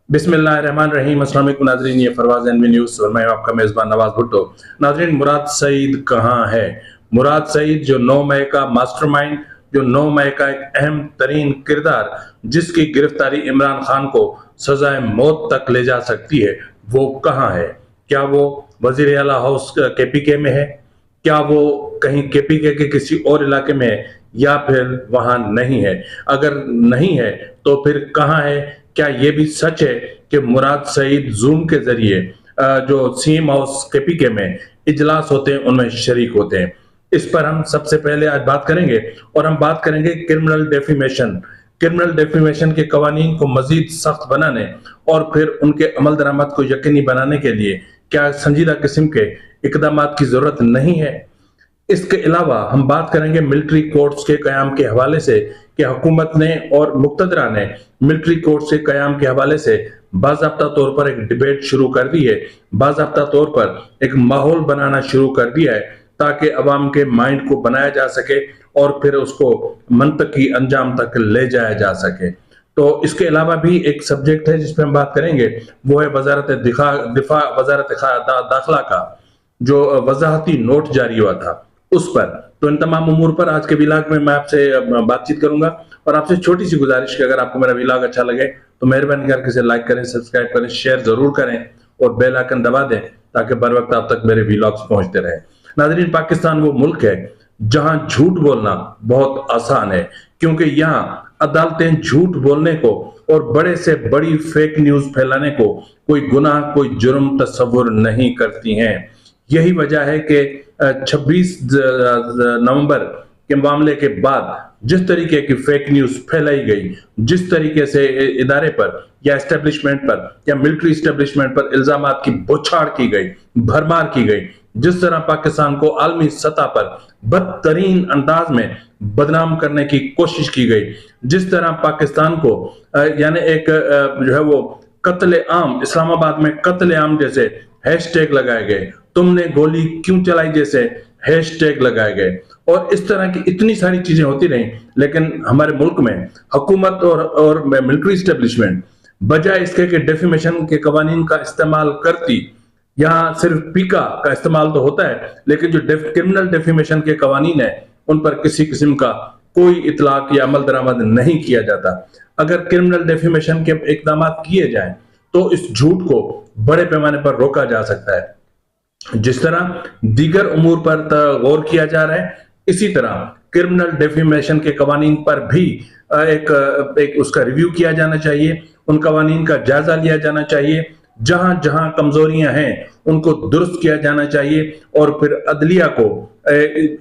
बिस्मिल्लाहिर्रहमानिर्रहीम। अस्सलाम वालेकुम नाज़रीन, ये फरवाज़ एनवी न्यूज़ और मैं आपका मेज़बान नवाज़ भुट्टो। नाज़रीन, मुराद सईद कहाँ है? मुराद सईद जो 9 मई का मास्टरमाइंड, जो 9 मई का एक अहम तरीन किरदार, जिसकी गिरफ्तारी इमरान खान को सजाए मौत तक ले जा सकती है, वो कहाँ है? क्या वो वज़ीर आला हाउस केपीके में है? क्या वो कहीं केपीके के किसी और इलाके में है, या फिर वहां नहीं है? अगर नहीं है तो फिर कहाँ है? क्या ये भी सच है कि मुराद सईद जूम के जरिए जो सीएम हाउस केपीके में इजलास होते हैं उनमें शरीक होते हैं? इस पर हम सबसे पहले आज बात करेंगे, और हम बात करेंगे क्रिमिनल डेफिमेशन के कवानीन को मजीद सख्त बनाने और फिर उनके अमल दरामद को यकीनी बनाने के लिए क्या संजीदा किस्म के इकदाम की जरूरत नहीं है? इसके अलावा हम बात करेंगे मिलिट्री कोर्ट्स के कयाम के हवाले से कि हुकूमत ने और मुक्तदरा ने मिलिट्री कोर्ट्स के कयाम के हवाले से बाज़ाब्ता तौर पर एक डिबेट शुरू कर दी है, बाज़ाब्ता तौर पर एक माहौल बनाना शुरू कर दिया है ताकि अवाम के माइंड को बनाया जा सके और फिर उसको मंतकी अंजाम तक ले जाया जा सके। तो इसके अलावा भी एक सब्जेक्ट है जिस पर हम बात करेंगे, वो है वजारत दाखिला का जो वजाहती नोट जारी हुआ था उस पर। तो इन तमाम उमूर पर आज के विलाग में मैं आपसे बातचीत करूंगा, और आपसे छोटी सी गुजारिश कि अगर आपको मेरा विलाग अच्छा लगे तो मेहरबानी करके इसे लाइक करें, सब्सक्राइब करें, शेयर जरूर करें और बेल आइकन दबा दें ताकि बर वक्त आप तक मेरे विलॉग्स पहुंचते रहे। नाज़रीन, पाकिस्तान वो मुल्क है जहां झूठ बोलना बहुत आसान है, क्योंकि यहाँ अदालतें झूठ बोलने को और बड़े से बड़ी फेक न्यूज फैलाने को कोई गुनाह, कोई जुर्म तस्वुर नहीं करती हैं। यही वजह है कि 26 नवंबर के मामले के बाद जिस तरीके की फेक न्यूज फैलाई गई, जिस तरीके से इदारे पर या एस्टेब्लिशमेंट पर या मिलिट्री एस्टेब्लिशमेंट पर इल्जामात की बौछार की गई, भरमार की गई, जिस तरह पाकिस्तान को आलमी सतह पर बदतरीन अंदाज में बदनाम करने की कोशिश की गई, जिस तरह पाकिस्तान को यानी एक जो है वो कत्ले आम, इस्लामाबाद में कत्ले आम जैसे हैशटैग लगाए गए, तुमने गोली क्यों चलाई जैसे हैशटैग लगाए गए, और इस तरह की इतनी सारी चीजें होती रही। लेकिन हमारे मुल्क में हुकूमत और मिलिट्री एस्टेब्लिशमेंट बजाय इसके कि डेफिमेशन के कवानीन का इस्तेमाल करती, यहाँ सिर्फ पीका का इस्तेमाल तो होता है, लेकिन जो क्रिमिनल डेफिमेशन के कवानीन है उन पर किसी किस्म का कोई इतलाक या अमल दरामद नहीं किया जाता। अगर क्रिमिनल डेफिमेशन के इकदाम किए जाए तो इस झूठ को बड़े पैमाने पर रोका जा सकता है। जिस तरह दीगर उमूर पर गौर किया जा रहा है, इसी तरह क्रिमिनल डेफिमेशन के कवानीन पर भी एक उसका रिव्यू किया जाना चाहिए, उन कवानीन का जायजा लिया जाना चाहिए, जहां जहां कमजोरियां हैं उनको दुरुस्त किया जाना चाहिए, और फिर अदलिया को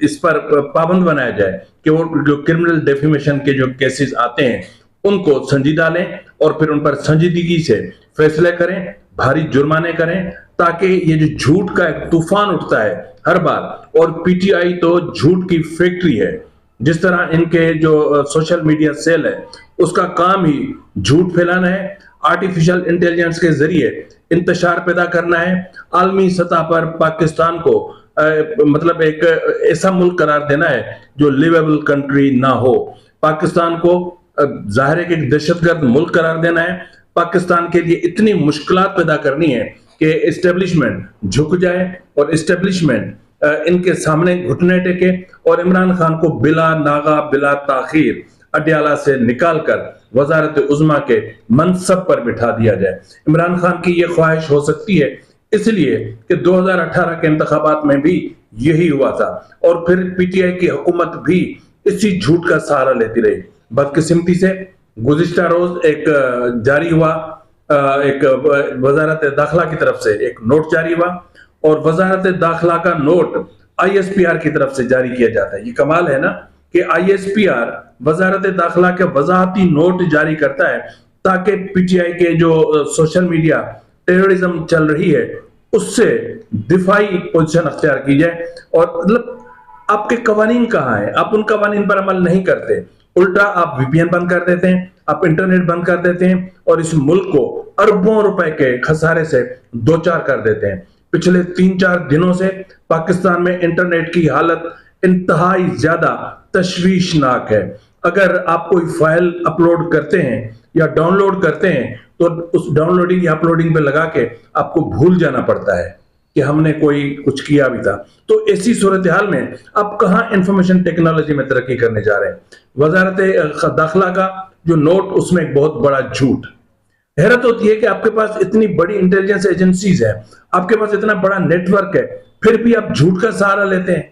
इस पर पाबंद बनाया जाए कि वो जो क्रिमिनल डेफिमेशन के जो केसेस आते हैं उनको संजीदा लें और फिर उन पर संजीदगी से फैसले करें, भारी जुर्माने करें, ताकि ये जो झूठ का एक तूफान उठता है हर बार, और पीटीआई तो झूठ की फैक्ट्री है। जिस तरह इनके जो सोशल मीडिया सेल है उसका काम ही झूठ फैलाना है, आर्टिफिशियल इंटेलिजेंस के जरिए इंतशार पैदा करना है, आलमी सतह पर पाकिस्तान को मतलब एक ऐसा मुल्क करार देना है जो लिवेबल कंट्री ना हो, पाकिस्तान को जाहिर है कि एक दहशतगर्द मुल्क करार देना है, पाकिस्तान के लिए इतनी मुश्किलात पैदा करनी है कि एस्टेब्लिशमेंट झुक जाए और एस्टेब्लिशमेंट इनके सामने घुटने टेके और इमरान खान को बिला नागा बिला ताखीर अडयाला से निकालकर वजारत उज़्मा के मनसब पर बिठा दिया जाए। इमरान खान की यह ख्वाहिश हो सकती है इसलिए कि 2018 के इंतखाबात में भी यही हुआ था, और फिर पीटीआई की हुकूमत भी इसी झूठ का सहारा लेती रही। बदकिस्मती से गुज़िश्ता रोज एक जारी हुआ, एक वजारत दाखिला की तरफ से एक नोट जारी हुआ, और वजारत दाखिला का नोट आईएसपीआर की तरफ से जारी किया जाता है। ये कमाल है ना कि आईएसपीआर वजारत दाखिला के वजाहती नोट जारी करता है ताकि पीटीआई के जो सोशल मीडिया टेररिज्म चल रही है उससे दिफाई पोजीशन अख्तियार की जाए। और मतलब आपके कवानीन कहाँ है? आप उन कवानीन पर अमल नहीं करते, उल्टा आप वीपीएन बंद कर देते हैं, आप इंटरनेट बंद कर देते हैं और इस मुल्क को अरबों रुपए के खसारे से दो चार कर देते हैं। पिछले 3-4 दिनों से पाकिस्तान में इंटरनेट की हालत इंतहाई ज्यादा तशवीशनाक है। अगर आप कोई फाइल अपलोड करते हैं या डाउनलोड करते हैं तो उस डाउनलोडिंग या अपलोडिंग पे लगा के आपको भूल जाना पड़ता है कि हमने कोई कुछ किया भी था। तो ऐसी सूरत हाल में अब कहां इंफॉर्मेशन टेक्नोलॉजी में तरक्की करने जा रहे हैं। वजारत दाखिला का जो नोट, उसमें एक बहुत बड़ा झूठ। हैरत होती है कि आपके पास इतनी बड़ी इंटेलिजेंस एजेंसीज है, आपके पास इतना बड़ा नेटवर्क है, फिर भी आप झूठ का सहारा लेते हैं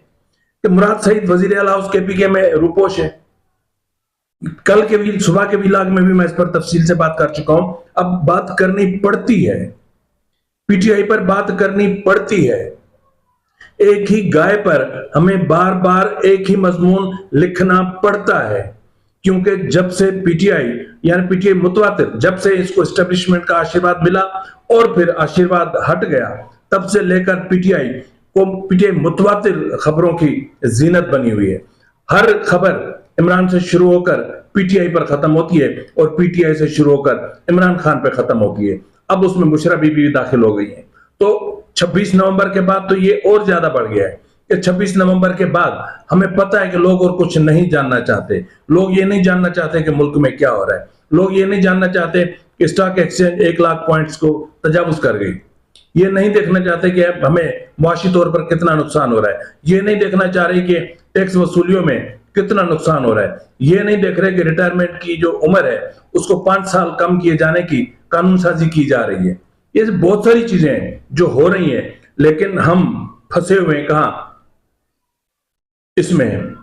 कि मुराद सईद वजीर आला हाउस केपीके में रूपोश है। कल के भी, सुबह के व्लॉग में भी मैं इस पर तफसील से बात कर चुका हूं। अब बात करनी पड़ती है, पीटीआई पर बात करनी पड़ती है। एक ही गाय पर हमें बार बार एक ही मजमून लिखना पड़ता है, क्योंकि जब से पीटीआई यानी पीटीआई मुतवातिर, जब से इसको एस्टेब्लिशमेंट का आशीर्वाद मिला और फिर आशीर्वाद हट गया, तब से लेकर पीटीआई मुतवातिर खबरों की जीनत बनी हुई है। हर खबर इमरान से शुरू होकर पीटीआई पर खत्म होती है और पीटीआई से शुरू होकर इमरान खान पर खत्म होती है। अब उसमें मुशर्रफ बीबी भी दाखिल हो गई है। तो 26 नवंबर के बाद तो ये और ज्यादा बढ़ गया है कि 26 नवंबर के बाद हमें पता है कि लोग और कुछ नहीं जानना चाहते। लोग ये नहीं जानना चाहते कि मुल्क में क्या हो रहा है। लोग ये नहीं जानना चाहते कि स्टॉक एक्सचेंज 1 लाख पॉइंट्स को तजावुज कर गई। ये नहीं देखना चाहते कि हमें मुआशी तौर पर कितना नुकसान हो रहा है। ये नहीं देखना चाह रहे कि टैक्स वसूलियों में कितना नुकसान हो रहा है। ये नहीं देख रहे कि रिटायरमेंट की जो उम्र है उसको 5 साल कम किए जाने की कानून साजी की जा रही है। ये बहुत सारी चीजें हैं जो हो रही हैं, लेकिन हम फंसे हुए हैं कहां? इसमें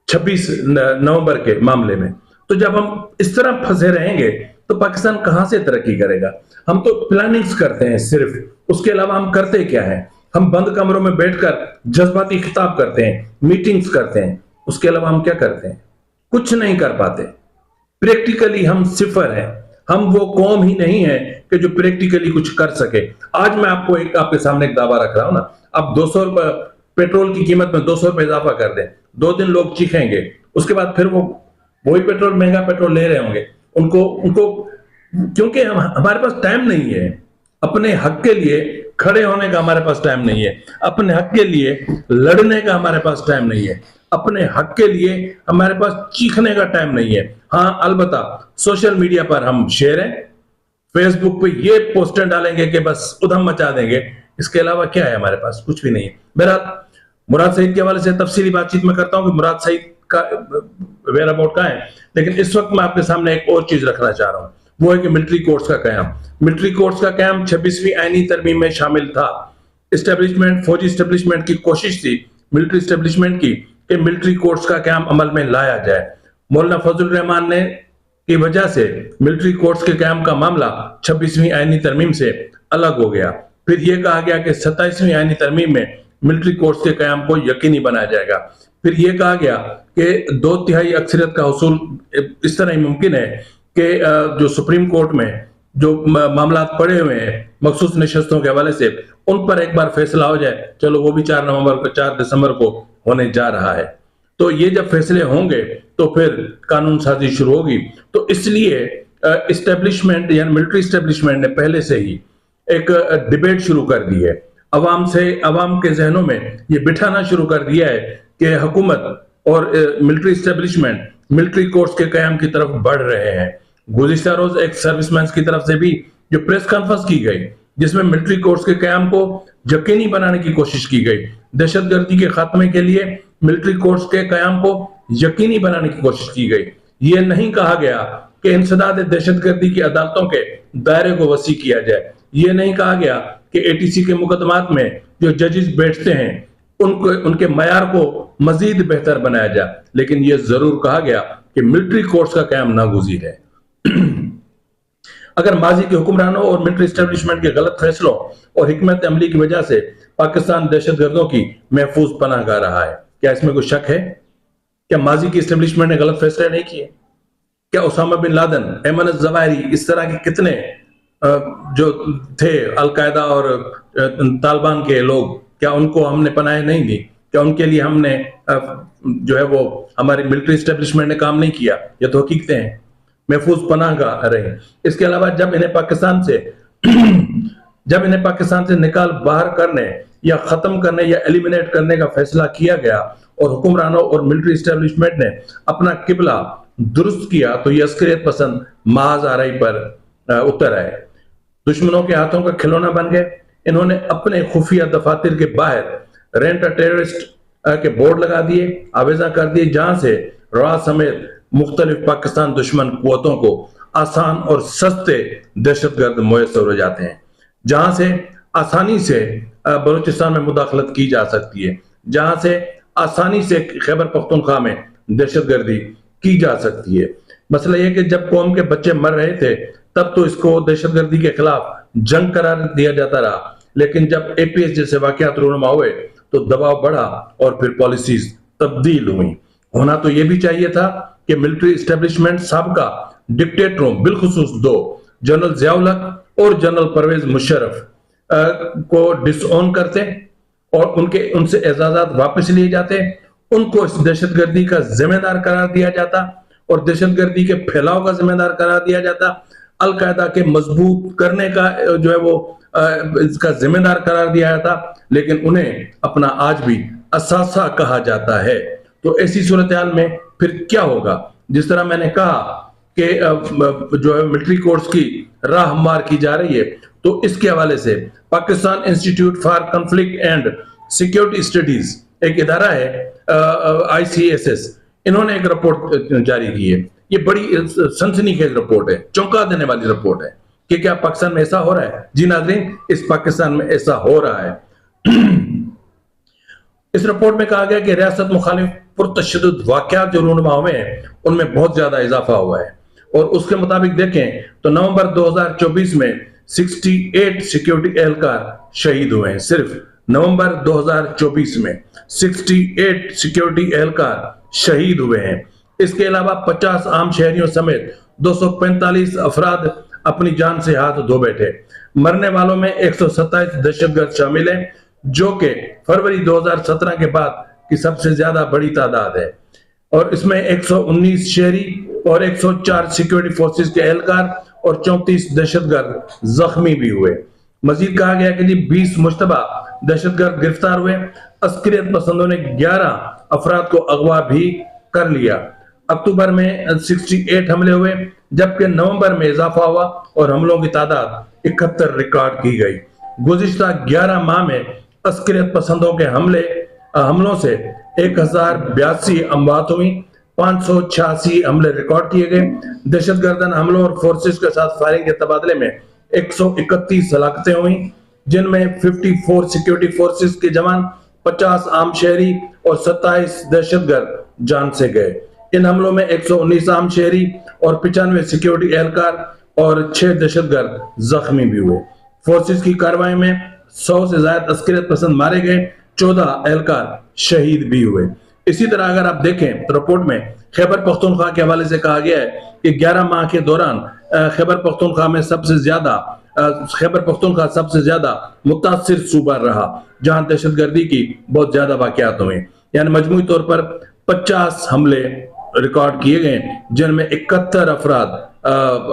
26 नवंबर के मामले में। तो जब हम इस तरह फंसे रहेंगे तो पाकिस्तान कहां से तरक्की करेगा? हम तो प्लानिंग्स करते हैं सिर्फ, उसके अलावा हम करते क्या है? हम बंद कमरों में बैठकर जज्बाती खिताब करते हैं, मीटिंग्स करते हैं, उसके अलावा हम क्या करते हैं? कुछ नहीं कर पाते। प्रैक्टिकली हम सिफर हैं। हम वो कौम ही नहीं है कि जो प्रैक्टिकली कुछ कर सके। आज मैं आपके सामने एक दावा रख रहा हूं ना, अब 200 रुपए पेट्रोल की कीमत में 200 रुपए इजाफा कर दें, 2 दिन लोग चीखेंगे, उसके बाद फिर वही पेट्रोल, महंगा पेट्रोल ले रहे होंगे। उनको क्योंकि हमारे पास टाइम नहीं है अपने हक के लिए खड़े होने का, हमारे पास टाइम नहीं है अपने हक के लिए लड़ने का, हमारे पास टाइम नहीं है अपने हक के लिए, हमारे पास चीखने का टाइम नहीं है। हाँ, अलबत्ता सोशल मीडिया पर हम शेयर हैं, फेसबुक पे ये पोस्टर डालेंगे कि बस उधम मचा देंगे। इसके अलावा क्या है हमारे पास? कुछ भी नहीं है। बहरहाल मुराद सईद के हवाले से तफसीली बातचीत में करता हूं कि मुराद सईद का वेयर अबाउट का है, लेकिन इस वक्त मैं आपके सामने एक और चीज रखना चाह रहा हूं, वो है कि मिलिट्री कोर्ट्स का कयाम। मिलिट्री कोर्ट्स का कयाम 26वीं आईनी तरमीम में शामिल था। एस्टेब्लिशमेंट, फौजी एस्टेब्लिशमेंट की कोशिश थी, मिलिट्री एस्टेब्लिशमेंट की, कि मिलिट्री कोर्ट्स का कयाम अमल में लाया जाए। मौलाना फजल रहमान ने की वजह से मिलिट्री कोर्ट्स के कयाम का मामला 26वीं आईनी तरमीम से अलग हो गया। फिर यह कहा गया कि 27वीं आईनी तरमीम में मिलिट्री कोर्ट्स के कयाम को यकीनी बनाया जाएगा। फिर यह कहा गया कि 2/3 अक्सरियत का हुसूल इस तरह ही मुमकिन है कि जो सुप्रीम कोर्ट में जो मामला पड़े हुए हैं मखसूस नशस्तों के हवाले से, उन पर एक बार फैसला हो जाए। चलो, वो भी 4 दिसंबर को होने जा रहा है। तो ये जब फैसले होंगे तो फिर कानून साजी शुरू होगी। तो इसलिए इस्टेब्लिशमेंट यानी मिलिट्री इस्टेब्लिशमेंट ने पहले से ही एक डिबेट शुरू कर दी है, अवाम के जहनों में ये बिठाना शुरू कर दिया है कि हुकूमत और मिलिट्री इस्टेब्लिशमेंट मिलिट्री कोर्ट्स के कयाम की तरफ बढ़ रहे हैं। गुज़िश्ता रोज एक सर्विसमैन की तरफ से भी जो प्रेस कॉन्फ्रेंस की गई, जिसमें मिलिट्री कोर्ट्स के कयाम को यकीनी बनाने की कोशिश की गई, दहशतगर्दी के खात्मे के लिए मिलिट्री कोर्ट्स के कयाम को यकीनी बनाने की कोशिश की गई। ये नहीं कहा गया कि इंसदाद दहशतगर्दी की अदालतों के दायरे को वसी किया जाए। ये नहीं कहा गया कि एटीसी के मुकदमात में जो जजेस बैठते हैं उनके मयार को मजीद बेहतर बनाया जाए। लेकिन यह जरूर कहा गया कि मिलिट्री कोर्ट्स का कयाम नागुज़ीर है। अगर माजी के हुक्मरानों और मिलिट्री एस्टेब्लिशमेंट के गलत फैसलों और हिकमत अमली की वजह से पाकिस्तान दहशतगर्दों की महफूज पनाह गा रहा है, क्या इसमें कोई शक है? क्या माजी की एस्टेब्लिशमेंट ने गलत फैसले नहीं किए? क्या उसामा बिन लादेन, ऐमन अज़-ज़वाहिरी, इस तरह के कितने जो थे अलकायदा और तालिबान के लोग, क्या उनको हमने पनाह नहीं दी? क्या उनके लिए हमने जो है वो हमारी मिलिट्री एस्टेब्लिशमेंट ने काम नहीं किया? ये तो हकीकतें हैं, महफूज पनाह गा रहे। इसके अलावा जब इन्हें पाकिस्तान से निकाल बाहर करने या खत्म करने या एलिमिनेट करने का फैसला किया गया और हुक्मरानों और मिलिट्री एस्टेब्लिशमेंट ने अपना किबला दुरुस्त किया तो ये अस्करियत पसंद महज आरई पर उतर आए, दुश्मनों के हाथों का खिलौना बन गए। इन्होंने अपने खुफिया दफातर के बाहर रेंट टेररिस्ट के बोर्ड लगा दिए, आवेजा कर दिए, जहां से रवा समेत मुख्तलिफ पाकिस्तान दुश्मन कुव्वतों को आसान और सस्ते दहशतगर्द मुयसर हो जाते हैं, जहां से आसानी से बलूचिस्तान में मुदाखलत की जा सकती है, जहां से आसानी से खैबर पख्तूनख्वा में दहशतगर्दी की जा सकती है। मसला यह कि जब कौम के बच्चे मर रहे थे तब तो इसको दहशतगर्दी के खिलाफ जंग करार दिया जाता रहा, लेकिन जब एपीएस जैसे वाकयात रूनुमा हुए तो दबाव बढ़ा और फिर पॉलिसीज तब्दील हुई। होना तो यह भी चाहिए था कि मिलिट्री एस्टेब्लिशमेंट साबका डिक्टेटरों बिलखुसूस दो जनरल जियाउल हक और जनरल परवेज मुशर्रफ को डिसऑन करते और उनसे एजाजात वापस लिए जाते, उनको इस दहशतगर्दी का जिम्मेदार करार दिया जाता और दहशतगर्दी के फैलाव का जिम्मेदार करार दिया जाता, अलकायदा के मजबूत करने का जो है वो इसका जिम्मेदार करार दिया जाता, लेकिन उन्हें अपना आज भी असासा कहा जाता है। तो ऐसी सूरत हाल में फिर क्या होगा? जिस तरह मैंने कहा कि जो है मिलिट्री कोर्ट्स की राह हमवार की जा रही है, तो इसके हवाले से Pakistan institute for conflict and security studies एक इदारा है ICSS, इन्होंने एक रिपोर्ट जारी की है। ये बड़ी सनसनीखेज रिपोर्ट है, चौंका देने वाली रिपोर्ट है कि क्या पाकिस्तान में ऐसा हो रहा है? जी नाज़रीन, इस पाकिस्तान में ऐसा हो रहा है। इस रिपोर्ट में कहा गया कि रियासत मुखालिफ पुरतशद्दुद वाकयात जो रूनुमा हुए हैं उनमें बहुत ज्यादा इजाफा हुआ है, और उसके मुताबिक देखें तो नवंबर 2024 में 68 सिक्योरिटी एहलकार शहीद हुए हैं। सिर्फ नवंबर 2024 में 68 सिक्योरिटी एहलकार शहीद हुए हैं। इसके अलावा 50 आम शहरियों समेत 245 अफराद अपनी जान से हाथ धो बैठे। मरने वालों में 127 दहशतगर्द शामिल हैं, जो कि फरवरी 2017 के बाद की सबसे ज्यादा बड़ी तादाद है, और इसमें 119 शहरी और 104 सिक्योरिटी फोर्सेस के एहलकार और 34 दहशतगर्द जख्मी भी हुए। मजीद कहा गया कि जी 20 मुश्तबा दहशतगर्द गिरफ्तार हुए। अस्करियत पसंदों ने 11 अफराद को अगवा भी कर लिया। अक्टूबर में 68 हमले हुए, जबकि नवंबर में इजाफा हुआ और हमलों की तादाद 71 रिकॉर्ड की गई। गुज़िश्ता 11 माह में अस्करियत पसंदों के हमलों से 1082 अमवात हुई, 586 हमले रिकॉर्ड किए गए। दहशतगर्दन हमलों और फोर्सेस के साथ फायरिंग के तबादले में 131 हलाकतें हुई, जिनमें 54 सिक्योरिटी फोर्सेस के जवान, 50 आम शहरी और 27 दहशतगर्द जान से गए। इन हमलों में 119 आम शहरी और 95 सिक्योरिटी एहलकार और 6 दहशतगर्द जख्मी भी हुए। फोर्सेस की कार्रवाई में 100 से ज्यादा अस्करियत पसंद मारे गए, 14 एहलकार शहीद भी हुए। इसी तरह अगर आप देखें तो रिपोर्ट में खैबर पख्तूनख्वा के हवाले से कहा गया है कि 11 माह के दौरान खैबर पख्तूनख्वा सबसे ज्यादा मुतासिर सूबा रहा, जहां दहशतगर्दी की बहुत ज्यादा वाकयात हुए। यानी मजमूई तौर पर 50 हमले रिकॉर्ड किए गए, जिनमें 71 अफराद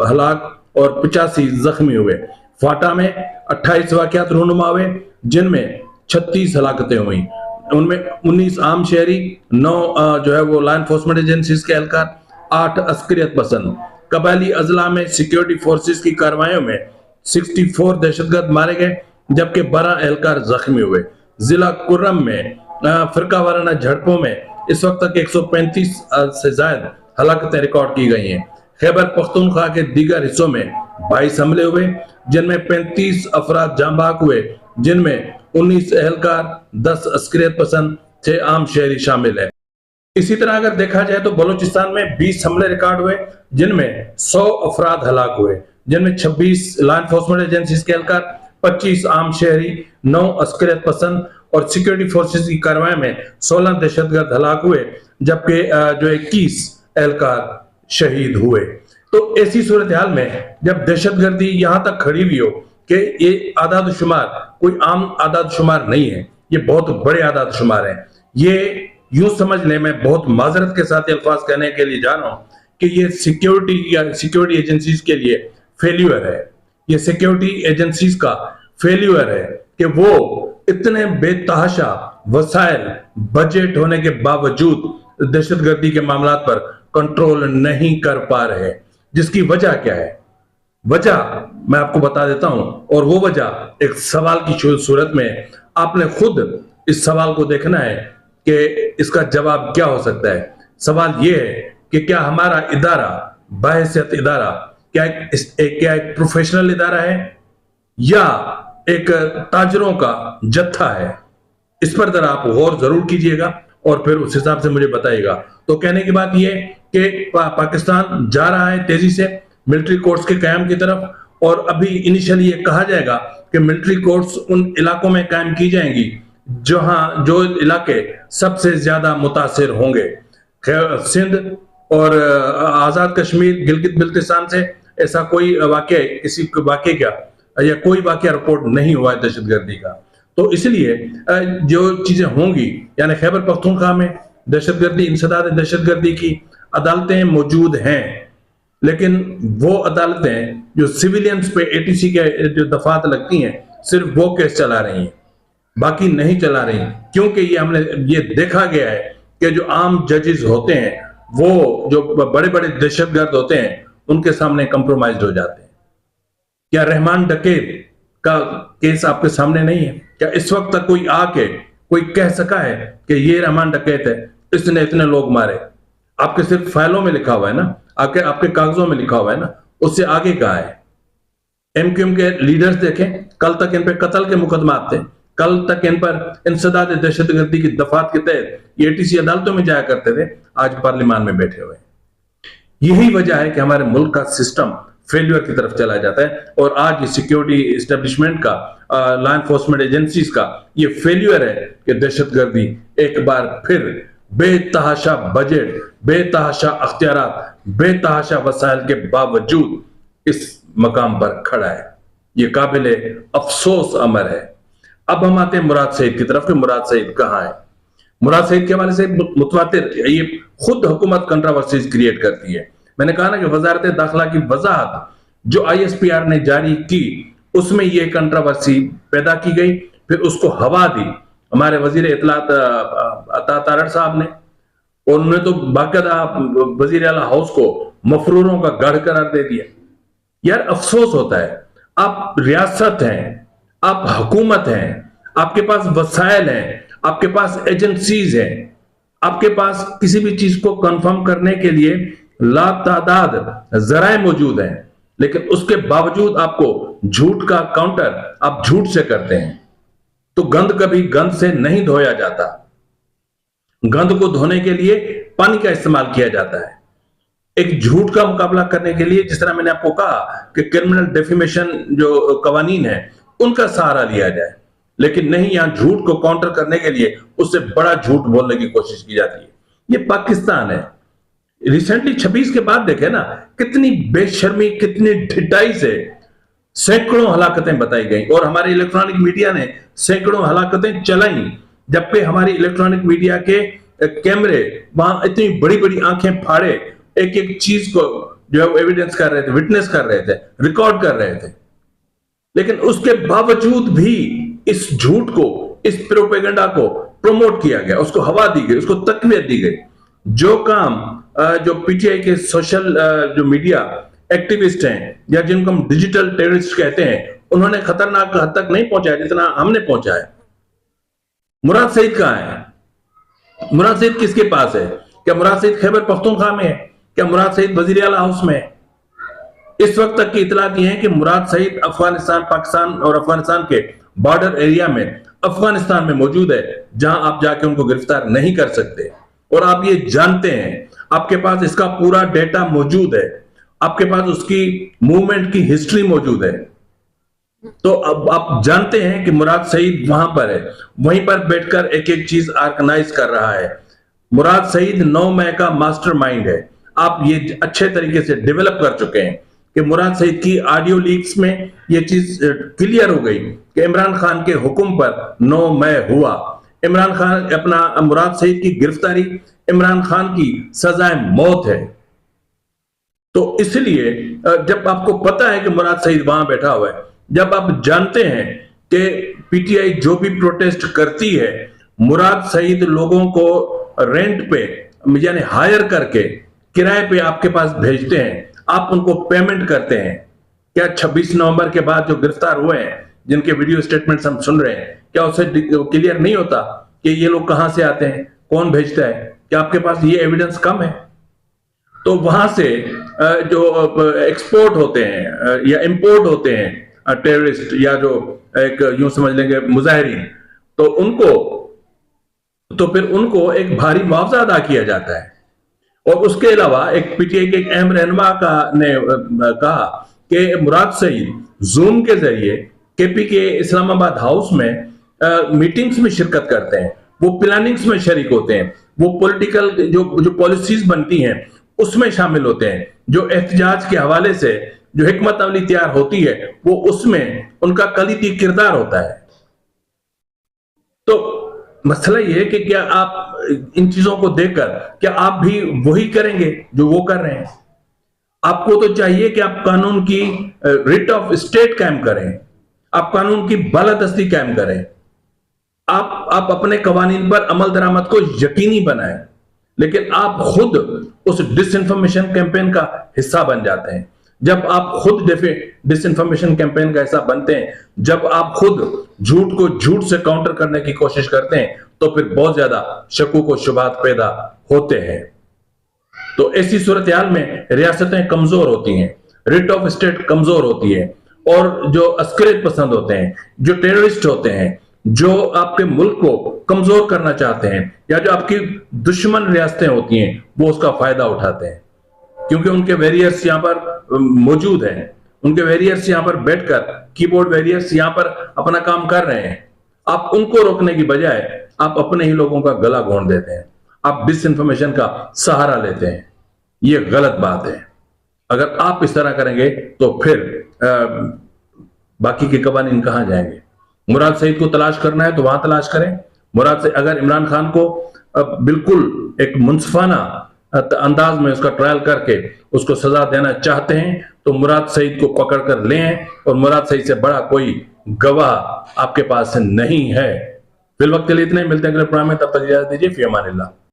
हलाक और 85 जख्मी हुए। फाटा में 28 वाकयात रूनुमा हुए, जिनमें 36 हलाकतें हुई। उनमें 19 आम शहरी, 9 जो है वो लॉ एनफोर्समेंट एजेंसीज के एहलकार, 8 अस्करियत पसंद। कबायली अजला में सिक्योरिटी फोर्सेस की कार्रवाइयों में 64 दहशतगर्द मारे गए, जबकि 12 एहलकार जख्मी हुए। जिला कुर्रम में फिरका वाराना झड़पों में इस वक्त तक 135 से ज्यादा हलाकतें रिकॉर्ड की गई हैं। खैबर पख्तूनख्वा के दीगर हिस्सों में 22 हमले हुए, जिनमें 35 अफराद जाँ बहक हुए, जिनमें 19 एहलकार, 10 अस्करियत पसंद, 6 आम शहरी शामिल है। इसी तरह अगर देखा जाए तो बलूचिस्तान में 20 हमले रिकॉर्ड हुए, जिनमें 100 अफराद हलाक हुए, जिनमें 26 लॉ एनफोर्समेंट एजेंसीज के एहलकार, 25 आम शहरी, 9 अस्करियत पसंद और सिक्योरिटी फोर्सेस की कार्रवाई में 16 दहशतगर्द हलाक हुए, जबकि जो 21 एहलकार शहीद हुए। तो ऐसी सूरत हाल में जब दहशतगर्दी यहां तक खड़ी हुई हो कि ये आदाद शुमार कोई आम आदाद शुमार नहीं है, ये बहुत बड़े आदाद शुमार हैं। ये यूं समझ लें, मैं बहुत माजरत के साथ अल्फाज कहने के लिए जा रहा हूं कि ये सिक्योरिटी एजेंसीज के लिए फेल्यूर है। ये सिक्योरिटी एजेंसीज का फेल्यूर है कि वो इतने बेतहाशा वसाइल बजट होने के बावजूद दहशतगर्दी के मामलात पर कंट्रोल नहीं कर पा रहे। जिसकी वजह क्या है? वजह मैं आपको बता देता हूं, और वो वजह एक सवाल की सूरत में है। आपने खुद इस सवाल को देखना है कि इसका जवाब क्या हो सकता है। सवाल ये है कि क्या हमारा इदारा, बाहैसियत इदारा, क्या एक प्रोफेशनल इदारा है या एक ताजरों का जत्था है? इस पर जरा आप गौर जरूर कीजिएगा और फिर उस हिसाब से मुझे बताइएगा। तो कहने की बात यह कि पाकिस्तान जा रहा है तेजी से मिलिट्री कोर्ट्स के कायम की तरफ, और अभी इनिशियली ये कहा जाएगा कि मिलिट्री कोर्ट्स उन इलाकों में कायम की जाएंगी जो इलाके सबसे ज्यादा मुतासिर होंगे। सिंध और आजाद कश्मीर, गिलगित बिल्तिस्तान से ऐसा कोई वाकया, किसी वाकये का या कोई वाकया रिपोर्ट नहीं हुआ है दहशतगर्दी का। तो इसलिए जो चीजें होंगी, यानी खैबर पख्तूनख्वा में दहशतगर्दी, इंसदाद दहशतगर्दी की अदालतें मौजूद हैं, लेकिन वो अदालतें जो सिविलियंस पे एटीसी के जो दफात लगती हैं, सिर्फ वो केस चला रही हैं, बाकी नहीं चला रही। क्योंकि ये देखा गया है कि जो आम जजेस होते हैं, वो जो बड़े बड़े दहशतगर्द होते हैं, उनके सामने कंप्रोमाइज हो जाते हैं। क्या रहमान डकैत का केस आपके सामने नहीं है? क्या इस वक्त तक कोई आके कोई कह सका है कि ये रहमान डकैत है, इसने इतने लोग मारे? आपके सिर्फ फाइलों में लिखा हुआ है ना, आपके कागजों में लिखा हुआ है ना, उससे आगे कहा है? एमक्यूएम के लीडर्स देखें, कल तक इन पे कत्ल के मुकदमात थे, कल तक इन पर इंसदाद दहशतगर्दी की दफात के तहत एटीसी अदालतों में जाया करते थे, आज पार्लियामान में बैठे हुए। यही वजह है कि हमारे मुल्क का सिस्टम फेल्यूर की तरफ चला जाता है, और आज सिक्योरिटी इस्टेब्लिशमेंट का, लॉ एनफोर्समेंट एजेंसीज का ये फेल्यूर है कि दहशतगर्दी एक बार फिर बेतहाशा बजट, बेतहाशा अख्तियारात, बेतहाशा वसाइल के बावजूद इस मकाम पर खड़ा है। ये काबिले अफसोस अमर है। अब हम आते हैं मुराद सईद की तरफ कि मुराद सईद कहां है। मुराद सईद के हवाले से मुतवातिर ये खुद हुकूमत कंट्रोवर्सीज क्रिएट करती है। मैंने कहा ना कि वजारत दाखिला की वजाहत जो ISPR ने जारी की, उसमें ये कंट्रोवर्सी पैदा की गई, फिर उसको हवा दी हमारे वजीर इत्तलात अता तारड़ साहब ने, और उन्होंने तो बाकायदा वजीर आला हाउस को मफरूरों का गढ़ करार दे दिया। यार अफसोस होता है, आप रियासत हैं, आप हुकूमत हैं, आपके पास वसाइल हैं, आपके पास एजेंसीज हैं, आपके पास किसी भी चीज को कंफर्म करने के लिए लातादाद जराए मौजूद हैं, लेकिन उसके बावजूद आपको झूठ का काउंटर आप झूठ से करते हैं। तो गंद कभी गंद से नहीं धोया जाता, गंद को धोने के लिए पानी का इस्तेमाल किया जाता है। एक झूठ का मुकाबला करने के लिए, जिस तरह मैंने आपको कहा कि क्रिमिनल डेफिमेशन जो कवानीन है उनका सहारा लिया जाए, लेकिन नहीं, यहां झूठ को काउंटर करने के लिए उससे बड़ा झूठ बोलने की कोशिश की जाती है। ये पाकिस्तान है। रिसेंटली 26 के बाद देखे ना, कितनी बेशर्मी, कितनी ढिठाई से सैकड़ों हलाकतें बताई गई, और हमारे इलेक्ट्रॉनिक मीडिया ने सैकड़ों हलाकतें चलाई, जबकि हमारी इलेक्ट्रॉनिक मीडिया के कैमरे वहां इतनी बड़ी बड़ी आंखें फाड़े एक एक चीज को जो है एविडेंस कर रहे थे, विटनेस कर रहे थे, रिकॉर्ड कर रहे थे। लेकिन उसके बावजूद भी इस झूठ को, इस प्रोपेगेंडा को प्रमोट किया गया, उसको हवा दी गई, उसको तकवीत दी गई। जो काम जो पीटीआई के सोशल जो मीडिया एक्टिविस्ट हैं, या जिनको हम डिजिटल टेररिस्ट कहते हैं, उन्होंने खतरनाक हद तक नहीं पहुंचाया जितना हमने पहुंचाया। मुराद सईद कहां है? मुराद सईद किसके पास है? क्या मुराद सईद खैबर पख्तूनख्वा में है? क्या मुराद सईद वजीर आला हाउस में है? इस वक्त तक की इतलात यह है कि मुराद सईद अफगानिस्तान, पाकिस्तान और अफगानिस्तान के बॉर्डर एरिया में अफगानिस्तान में मौजूद है, जहां आप जाके उनको गिरफ्तार नहीं कर सकते। और आप ये जानते हैं, आपके पास इसका पूरा डेटा मौजूद है, आपके पास उसकी मूवमेंट की हिस्ट्री मौजूद है। तो अब आप जानते हैं कि मुराद सईद वहां पर है, वहीं पर बैठकर एक एक चीज ऑर्गेनाइज कर रहा है। मुराद सईद 9 मई का मास्टरमाइंड है। आप ये अच्छे तरीके से डेवलप कर चुके हैं कि मुराद सईद की ऑडियो लीक्स में ये चीज क्लियर हो गई कि इमरान खान के हुक्म पर 9 मई हुआ। इमरान खान अपना मुराद सईद की गिरफ्तारी, इमरान खान की सजाए मौत है। तो इसलिए जब आपको पता है कि मुराद सईद वहां बैठा हुआ है, जब आप जानते हैं कि पीटीआई जो भी प्रोटेस्ट करती है, मुराद सईद लोगों को रेंट पे यानी हायर करके किराए पे आपके पास भेजते हैं, आप उनको पेमेंट करते हैं। क्या 26 नवंबर के बाद जो गिरफ्तार हुए हैं, जिनके वीडियो स्टेटमेंट्स हम सुन रहे हैं, क्या उससे क्लियर नहीं होता कि ये लोग कहां से आते हैं, कौन भेजता है? क्या आपके पास ये एविडेंस कम है? तो वहां से जो एक्सपोर्ट होते हैं या इंपोर्ट होते हैं टेररिस्ट, या जो एक यूं समझ लेंगे मुजाहिरीन, तो फिर उनको एक भारी मुआवजा अदा किया जाता है। और उसके अलावा एक पीटीआई के एक अहम रहनुमा ने कहा कि मुराद सईद जूम के जरिए केपी के इस्लामाबाद हाउस में मीटिंग्स में शिरकत करते हैं, वो प्लानिंग्स में शरीक होते हैं, वो पॉलिटिकल जो पॉलिसीज बनती हैं उसमें शामिल होते हैं, जो एहतजाज के हवाले से जो हिकमत अमली तैयार होती है वो उसमें उनका कलीदी किरदार होता है। तो मसला ये है कि क्या आप इन चीजों को देखकर क्या आप भी वही करेंगे जो वो कर रहे हैं? आपको तो चाहिए कि आप कानून की रिट ऑफ स्टेट कायम करें, आप कानून की बालादस्ती कायम करें, आप अपने कवानीन पर अमल दरामद को यकीनी बनाएं, लेकिन आप खुद उस डिसइंफॉर्मेशन कैंपेन का हिस्सा बन जाते हैं। जब आप खुद डिसइंफॉर्मेशन कैंपेन का हिस्सा बनते हैं, जब आप खुद झूठ को झूठ से काउंटर करने की कोशिश करते हैं, तो फिर बहुत ज्यादा शक्कुक व शुबहात पैदा होते हैं। तो ऐसी सूरत हाल में रियासतें कमजोर होती हैं, रिट ऑफ स्टेट कमजोर होती है, और जो अस्करियत पसंद होते हैं, जो टेररिस्ट होते हैं, जो आपके मुल्क को कमजोर करना चाहते हैं, या जो आपकी दुश्मन रियासतें होती हैं, वो उसका फायदा उठाते हैं, क्योंकि उनके वेरियर्स यहां पर मौजूद हैं, उनके वेरियर्स यहां पर बैठकर, कीबोर्ड वेरियर्स यहां पर अपना काम कर रहे हैं। आप उनको रोकने की बजाय आप अपने ही लोगों का गला घोंट देते हैं, आप डिसइंफॉर्मेशन का सहारा लेते हैं। ये गलत बात है। अगर आप इस तरह करेंगे तो फिर बाकी के कवानीन कहां जाएंगे? मुराद सईद को तलाश करना है तो वहां तलाश करें। मुराद से अगर इमरान खान को बिल्कुल एक मुंसफाना अंदाज में उसका ट्रायल करके उसको सजा देना चाहते हैं तो मुराद सईद को पकड़ कर लें, और मुराद सईद से बड़ा कोई गवाह आपके पास नहीं है। फिलवक्त के लिए इतने मिलते हैं अगले प्रोग्राम में, तब तक इजाजत दीजिए। फी अमानिल्लाह।